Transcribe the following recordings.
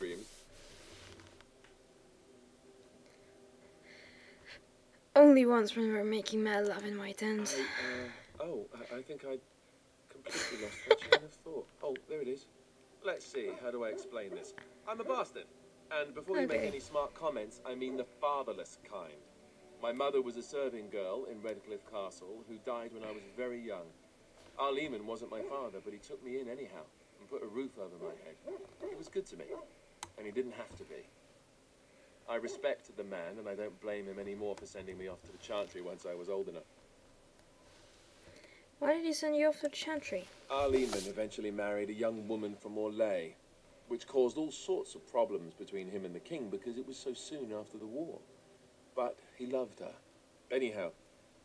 dreams. Only once when we were making mad love in my tent. I think I completely lost my train of thought. Oh, there it is. Let's see, how do I explain this? I'm a bastard. And before you make any smart comments, I mean the fatherless kind. My mother was a serving girl in Redcliffe Castle who died when I was very young. Our Lehman wasn't my father, but he took me in anyhow and put a roof over my head. He was good to me, and he didn't have to be. I respect the man, and I don't blame him anymore for sending me off to the Chantry once I was old enough. Why did he send you off to the Chantry? Our Lehman eventually married a young woman from Orlais, which caused all sorts of problems between him and the king because it was so soon after the war. But he loved her. Anyhow,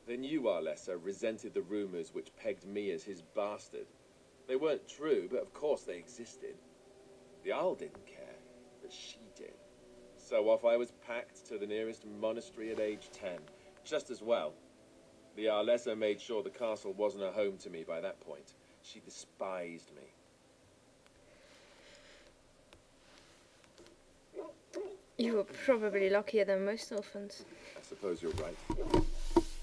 the new Arlessa resented the rumors which pegged me as his bastard. They weren't true, but of course they existed. The Arl didn't care, but she did. So off I was packed to the nearest monastery at age 10. Just as well. The Arlessa made sure the castle wasn't a home to me by that point. She despised me. You were probably luckier than most orphans. I suppose you're right.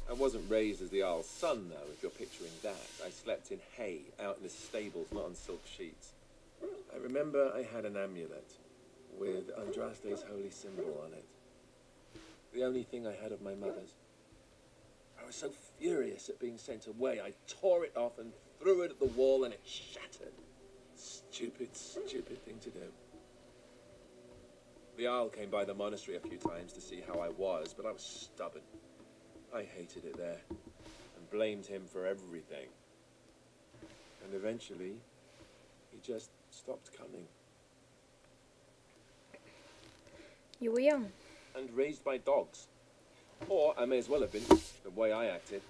I wasn't raised as the Arl's son, though, if you're picturing that. I slept in hay, out in the stables, not on silk sheets. I remember I had an amulet with Andraste's holy symbol on it. The only thing I had of my mother's. I was so furious at being sent away, I tore it off and threw it at the wall and it shattered. Stupid, stupid thing to do. The Arl came by the monastery a few times to see how I was, but I was stubborn. I hated it there and blamed him for everything. And eventually, he just stopped coming. You were young. And raised by dogs. Or I may as well have been, the way I acted.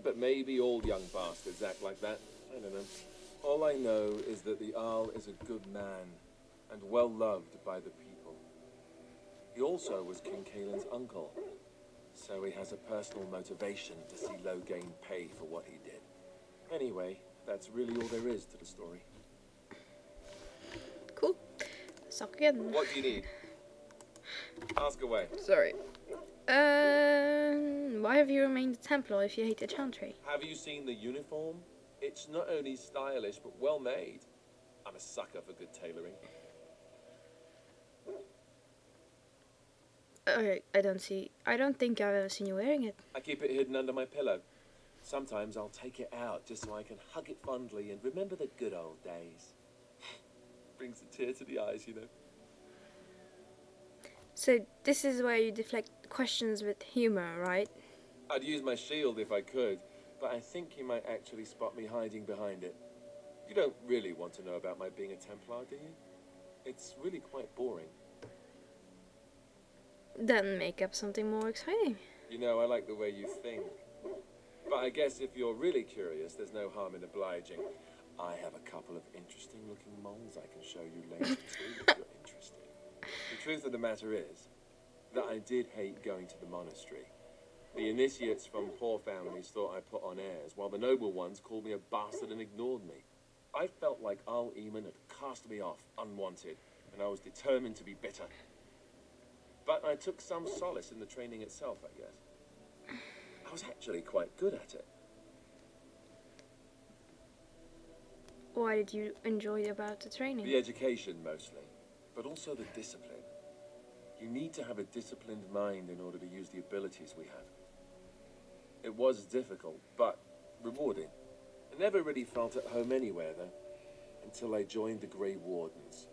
But maybe all young bastards act like that. I don't know. All I know is that the Arl is a good man and well loved by the people. He also was King Caelan's uncle, so he has a personal motivation to see Loghain pay for what he did. Anyway, that's really all there is to the story. Cool. Suck again. What do you need? Ask away. Sorry. Why have you remained a Templar if you hate the Chantry? Have you seen the uniform? It's not only stylish, but well made. I'm a sucker for good tailoring. I don't think I've ever seen you wearing it. I keep it hidden under my pillow. Sometimes I'll take it out just so I can hug it fondly and remember the good old days. Brings a tear to the eyes, you know. So this is where you deflect questions with humor, right? I'd use my shield if I could, but I think you might actually spot me hiding behind it. You don't really want to know about my being a Templar, do you? It's really quite boring. Then make up something more exciting. You know, I like the way you think. But I guess if you're really curious, there's no harm in obliging. I have a couple of interesting looking moles I can show you later too, if you're interested. The truth of the matter is that I did hate going to the monastery. The initiates from poor families thought I put on airs, while the noble ones called me a bastard and ignored me. I felt like Arl Eamon had cast me off, unwanted, and I was determined to be bitter. But I took some solace in the training itself, I guess. I was actually quite good at it. Why did you enjoy about the training? The education, mostly, but also the discipline. You need to have a disciplined mind in order to use the abilities we have. It was difficult, but rewarding. I never really felt at home anywhere, though, until I joined the Grey Wardens.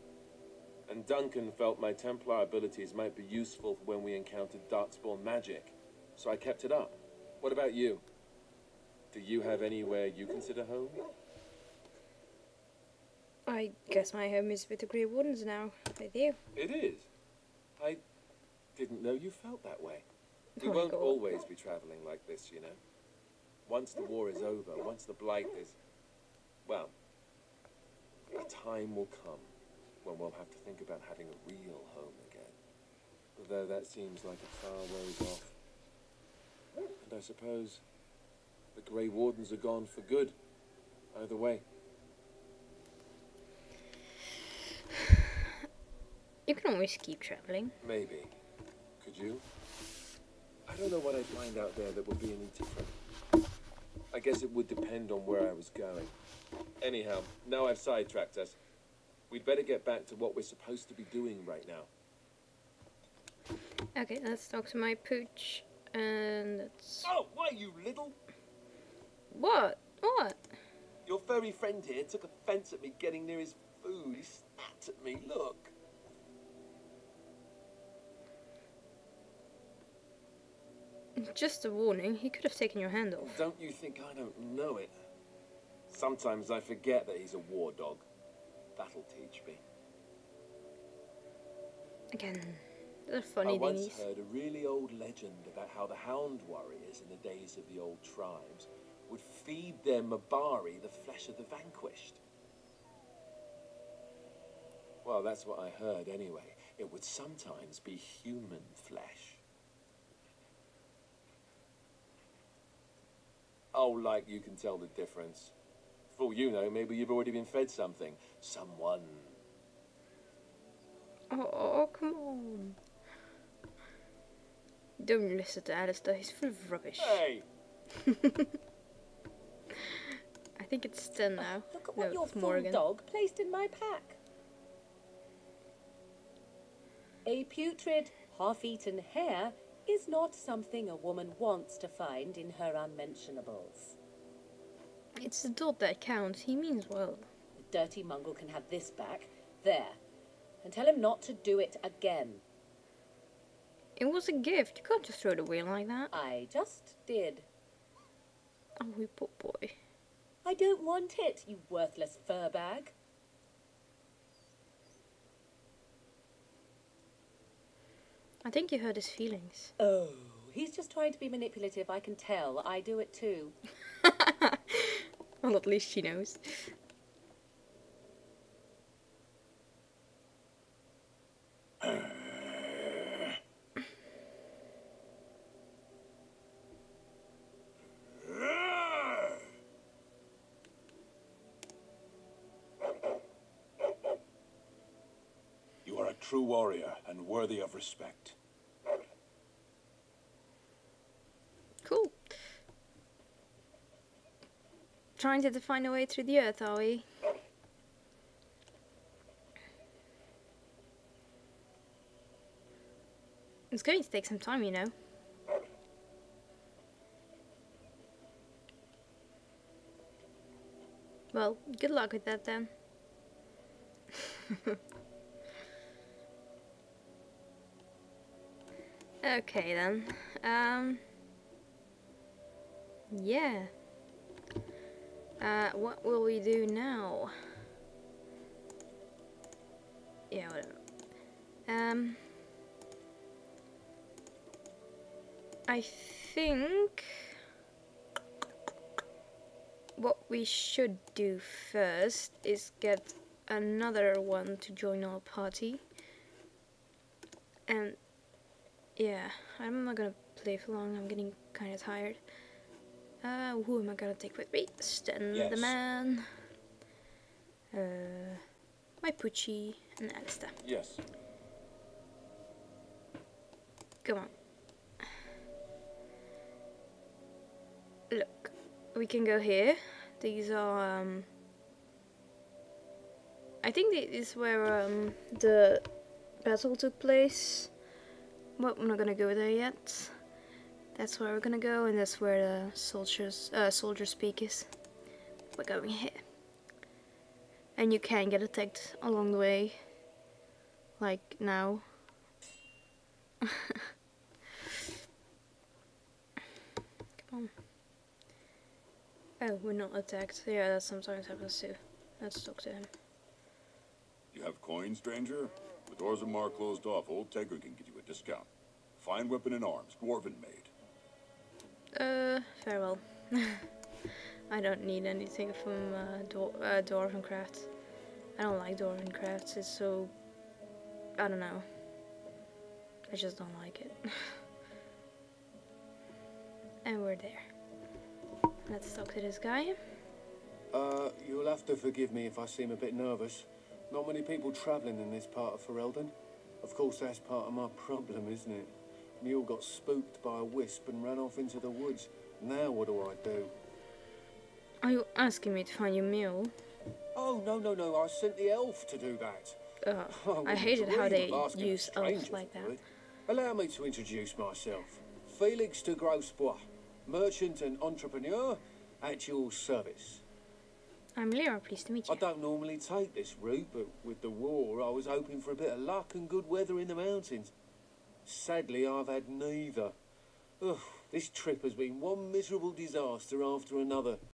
And Duncan felt my Templar abilities might be useful when we encountered Darkspawn magic, so I kept it up. What about you? Do you have anywhere you consider home? I guess my home is with the Grey Wardens now, with you. It is? I didn't know you felt that way. We won't always be traveling like this, you know. Once the war is over, once the blight is... well, a time will come when we'll have to think about having a real home again. Although that seems like a far ways off. And I suppose the Grey Wardens are gone for good, either way. You can always keep traveling. Maybe. Could you? I don't know what I'd find out there that would be any different. I guess it would depend on where I was going. Anyhow, now I've sidetracked us. We'd better get back to what we're supposed to be doing right now. Okay, let's talk to my pooch. And let's... Oh, why, you little... What? What? Your furry friend here took offense at me getting near his food. He snapped at me, look. Just a warning, he could have taken your hand off. Don't you think I don't know it? Sometimes I forget that he's a war dog. That'll teach me. Again, they're funny I once thingies. heard a really old legend about how the hound warriors in the days of the old tribes would feed their Mabari the flesh of the vanquished. Well, that's what I heard anyway. It would sometimes be human flesh. Oh, like you can tell the difference. For all you know, maybe you've already been fed something. Someone. Oh, come on. Don't listen to Alistair, he's full of rubbish. Hey! I think it's Sten now. Look at No, what your it's full Morgan. dog placed in my pack. A putrid, half-eaten hare is not something a woman wants to find in her unmentionables. It's the dot that counts, he means well. The dirty mongrel can have this back. There. And tell him not to do it again. It was a gift, you can't just throw it away like that. I just did. Oh, we poor boy. I don't want it, you worthless fur bag. I think you hurt his feelings. Oh, he's just trying to be manipulative, I can tell. I do it too. Well, at least she knows. You are a true warrior and worthy of respect. Cool. Trying to find a way through the earth, are we? It's going to take some time, you know. Well, good luck with that then. Okay then. Yeah. What will we do now? Yeah, whatever. I think what we should do first is get another one to join our party. And yeah, I'm not gonna play for long, I'm getting kinda tired. Who am I gonna take with me? Sten the man. My Poochie and Alistair. Yes. Come on. Look, we can go here. These are, I think this is where, the battle took place. Well, I'm not gonna go there yet. That's where we're gonna go, and that's where the soldier speak is. We're going here. And you can get attacked along the way. Like now. Come on. Oh, we're not attacked. Yeah, that sometimes happens too. Let's talk to him. You have coin, stranger? With Orzammar closed off, old Tegra can get you a discount. Fine weapon and arms, dwarven made. Farewell. I don't need anything from Dwarven Crafts. I don't like Dwarven Crafts, it's so... I don't know. I just don't like it. And we're there. Let's talk to this guy. You'll have to forgive me if I seem a bit nervous. Not many people travelling in this part of Ferelden. Of course, that's part of my problem, isn't it? Mule got spooked by a wisp and ran off into the woods. Now what do I do? Are you asking me to find your mule? Oh, no. I sent the elf to do that. I hated how they use elves elves like that. Allow me to introduce myself. Felix de Grosbois, merchant and entrepreneur at your service. I'm Lyra, pleased to meet I you. don't normally take this route, but with the war, I was hoping for a bit of luck and good weather in the mountains. Sadly, I've had neither. Ugh, this trip has been one miserable disaster after another.